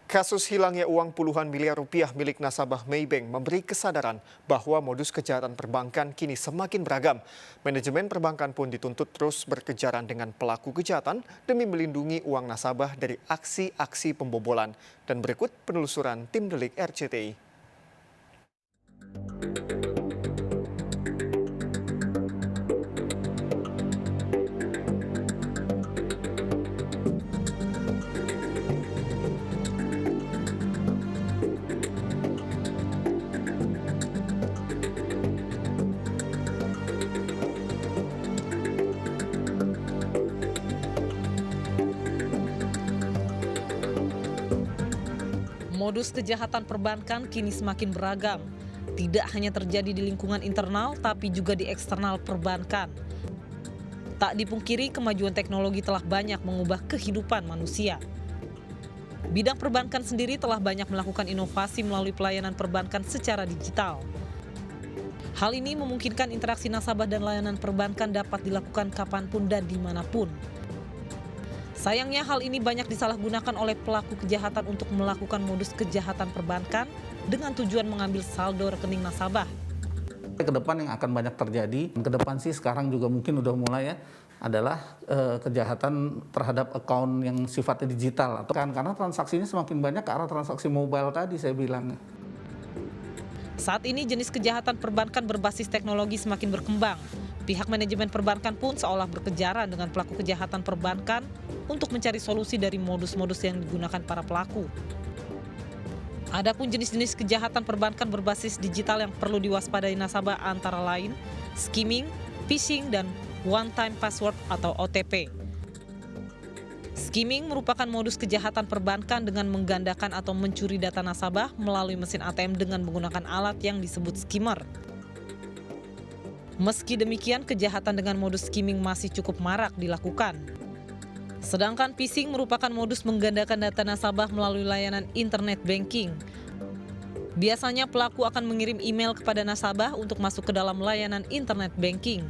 Kasus hilangnya uang puluhan miliar rupiah milik nasabah Maybank memberi kesadaran bahwa modus kejahatan perbankan kini semakin beragam. Manajemen perbankan pun dituntut terus berkejaran dengan pelaku kejahatan demi melindungi uang nasabah dari aksi-aksi pembobolan. Dan berikut penelusuran tim delik RCTI. Modus kejahatan perbankan kini semakin beragam. Tidak hanya terjadi di lingkungan internal, tapi juga di eksternal perbankan. Tak dipungkiri, kemajuan teknologi telah banyak mengubah kehidupan manusia. Bidang perbankan sendiri telah banyak melakukan inovasi melalui pelayanan perbankan secara digital. Hal ini memungkinkan interaksi nasabah dan layanan perbankan dapat dilakukan kapanpun dan dimanapun. Sayangnya hal ini banyak disalahgunakan oleh pelaku kejahatan untuk melakukan modus kejahatan perbankan dengan tujuan mengambil saldo rekening nasabah. Ke depan yang akan banyak terjadi, ke depan sih sekarang juga mungkin udah mulai ya, adalah kejahatan terhadap akun yang sifatnya digital. Atau kan karena transaksinya semakin banyak ke arah transaksi mobile tadi saya bilang. Saat ini jenis kejahatan perbankan berbasis teknologi semakin berkembang. Pihak manajemen perbankan pun seolah berkejaran dengan pelaku kejahatan perbankan untuk mencari solusi dari modus-modus yang digunakan para pelaku. Adapun jenis-jenis kejahatan perbankan berbasis digital yang perlu diwaspadai nasabah antara lain skimming, phishing, dan one-time password atau OTP. Skimming merupakan modus kejahatan perbankan dengan menggandakan atau mencuri data nasabah melalui mesin ATM dengan menggunakan alat yang disebut skimmer. Meski demikian, kejahatan dengan modus skimming masih cukup marak dilakukan. Sedangkan phishing merupakan modus menggandakan data nasabah melalui layanan internet banking. Biasanya pelaku akan mengirim email kepada nasabah untuk masuk ke dalam layanan internet banking.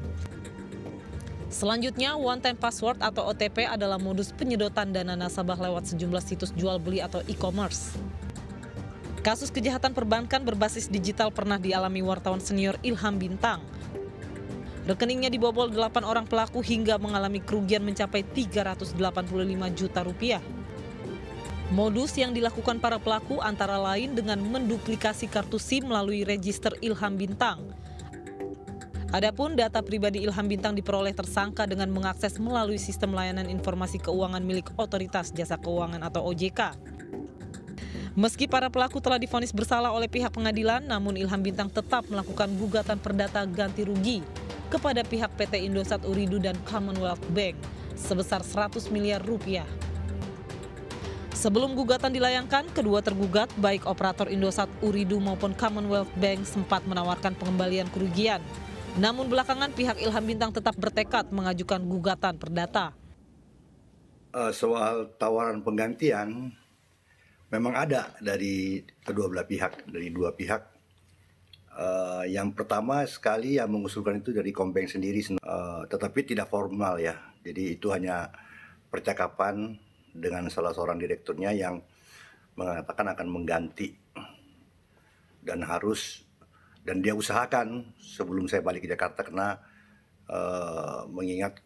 Selanjutnya, one-time password atau OTP adalah modus penyedotan dana nasabah lewat sejumlah situs jual beli atau e-commerce. Kasus kejahatan perbankan berbasis digital pernah dialami wartawan senior Ilham Bintang. Rekeningnya dibobol 8 orang pelaku hingga mengalami kerugian mencapai 385 juta rupiah. Modus yang dilakukan para pelaku antara lain dengan menduplikasi kartu SIM melalui register Ilham Bintang. Adapun data pribadi Ilham Bintang diperoleh tersangka dengan mengakses melalui sistem layanan informasi keuangan milik Otoritas Jasa Keuangan atau OJK. Meski para pelaku telah divonis bersalah oleh pihak pengadilan, namun Ilham Bintang tetap melakukan gugatan perdata ganti rugi kepada pihak PT Indosat Ooredoo dan Commonwealth Bank sebesar 100 miliar rupiah. Sebelum gugatan dilayangkan, kedua tergugat baik operator Indosat Ooredoo maupun Commonwealth Bank sempat menawarkan pengembalian kerugian. Namun belakangan pihak Ilham Bintang tetap bertekad mengajukan gugatan perdata. Soal tawaran penggantian memang ada dari kedua belah pihak, dari dua pihak. Yang pertama sekali yang mengusulkan itu dari Kombank sendiri, tetapi tidak formal ya. Jadi itu hanya percakapan dengan salah seorang direkturnya yang mengatakan akan mengganti dan dia usahakan sebelum saya balik ke Jakarta karena mengingat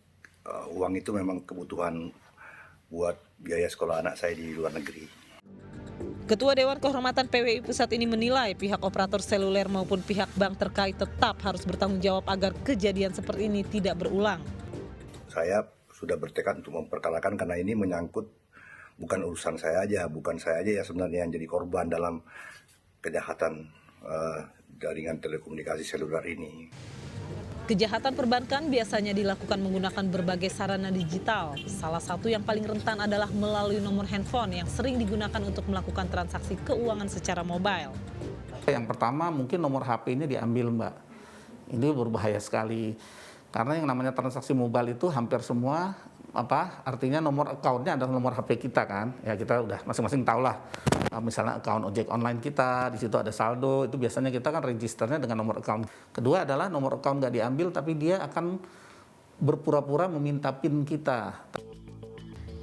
uang itu memang kebutuhan buat biaya sekolah anak saya di luar negeri. Ketua Dewan Kehormatan PWI Pusat ini menilai pihak operator seluler maupun pihak bank terkait tetap harus bertanggung jawab agar kejadian seperti ini tidak berulang. Saya sudah bertekad untuk memperkarakan karena ini menyangkut bukan urusan saya aja, bukan saya aja ya sebenarnya yang jadi korban dalam kejahatan jaringan telekomunikasi seluler ini. Kejahatan perbankan biasanya dilakukan menggunakan berbagai sarana digital. Salah satu yang paling rentan adalah melalui nomor handphone yang sering digunakan untuk melakukan transaksi keuangan secara mobile. Yang pertama mungkin nomor HP-nya diambil, Mbak. Ini berbahaya sekali. Karena yang namanya transaksi mobile itu hampir semua artinya nomor account-nya adalah nomor HP kita kan. Ya kita udah masing-masing tahu lah. Misalnya account ojek online kita, di situ ada saldo, itu biasanya kita kan registernya dengan nomor account. Kedua adalah nomor account nggak diambil, tapi dia akan berpura-pura meminta PIN kita.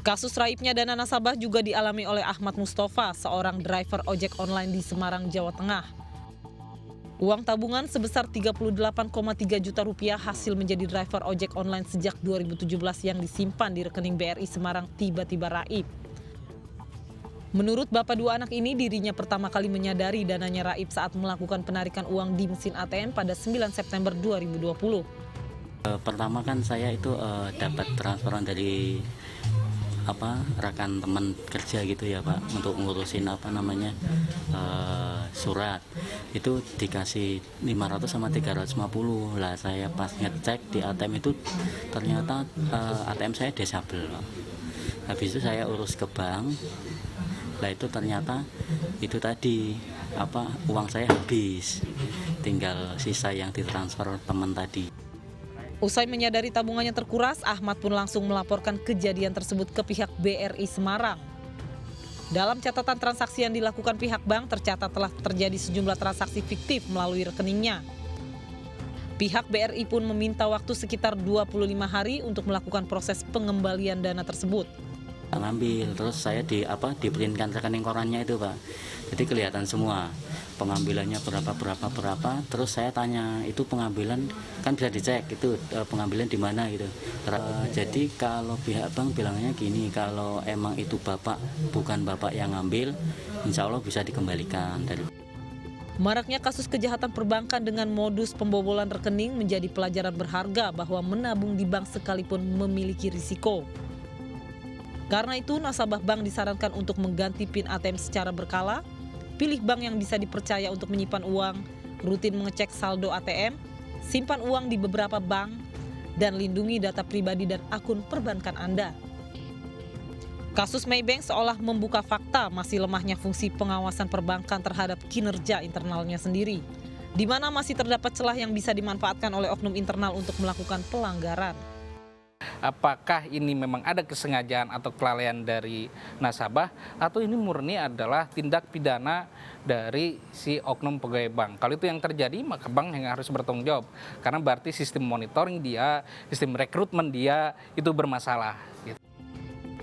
Kasus raibnya dana nasabah juga dialami oleh Ahmad Mustafa, seorang driver ojek online di Semarang, Jawa Tengah. Uang tabungan sebesar 38,3 juta rupiah hasil menjadi driver ojek online sejak 2017 yang disimpan di rekening BRI Semarang tiba-tiba raib. Menurut bapak dua anak ini, dirinya pertama kali menyadari dananya raib saat melakukan penarikan uang di mesin ATM pada 9 September 2020. Pertama kan saya itu dapat transferan dari rekan teman kerja gitu ya Pak, untuk ngurusin surat. Itu dikasih 500 sama 350 lah. Saya pas ngecek di ATM itu ternyata ATM saya disabel Pak. Habis itu saya urus ke bank, lah itu ternyata itu tadi uang saya habis, tinggal sisa yang ditransfer teman tadi. Usai menyadari tabungannya terkuras, Ahmad pun langsung melaporkan kejadian tersebut ke pihak BRI Semarang. Dalam catatan transaksi yang dilakukan pihak bank, tercatat telah terjadi sejumlah transaksi fiktif melalui rekeningnya. Pihak BRI pun meminta waktu sekitar 25 hari untuk melakukan proses pengembalian dana tersebut. Ngambil, terus saya diperinkan rekening korannya itu Pak. Jadi kelihatan semua pengambilannya berapa. Terus saya tanya, itu pengambilan kan bisa dicek itu pengambilan di mana gitu. Jadi kalau pihak bank bilangnya gini, kalau emang itu bukan bapak yang ngambil, insya Allah bisa dikembalikan. Maraknya kasus kejahatan perbankan dengan modus pembobolan rekening menjadi pelajaran berharga bahwa menabung di bank sekalipun memiliki risiko. Karena itu, nasabah bank disarankan untuk mengganti PIN ATM secara berkala, pilih bank yang bisa dipercaya untuk menyimpan uang, rutin mengecek saldo ATM, simpan uang di beberapa bank, dan lindungi data pribadi dan akun perbankan Anda. Kasus Maybank seolah membuka fakta masih lemahnya fungsi pengawasan perbankan terhadap kinerja internalnya sendiri, di mana masih terdapat celah yang bisa dimanfaatkan oleh oknum internal untuk melakukan pelanggaran. Apakah ini memang ada kesengajaan atau kelalaian dari nasabah, atau ini murni adalah tindak pidana dari si oknum pegawai bank. Kalau itu yang terjadi, maka bank yang harus bertanggung jawab, karena berarti sistem monitoring dia, sistem rekrutmen dia itu bermasalah.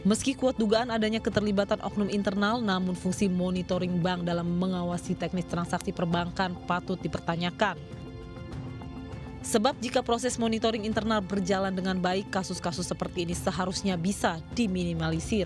Meski kuat dugaan adanya keterlibatan oknum internal, namun fungsi monitoring bank dalam mengawasi teknis transaksi perbankan patut dipertanyakan. Sebab jika proses monitoring internal berjalan dengan baik, kasus-kasus seperti ini seharusnya bisa diminimalisir.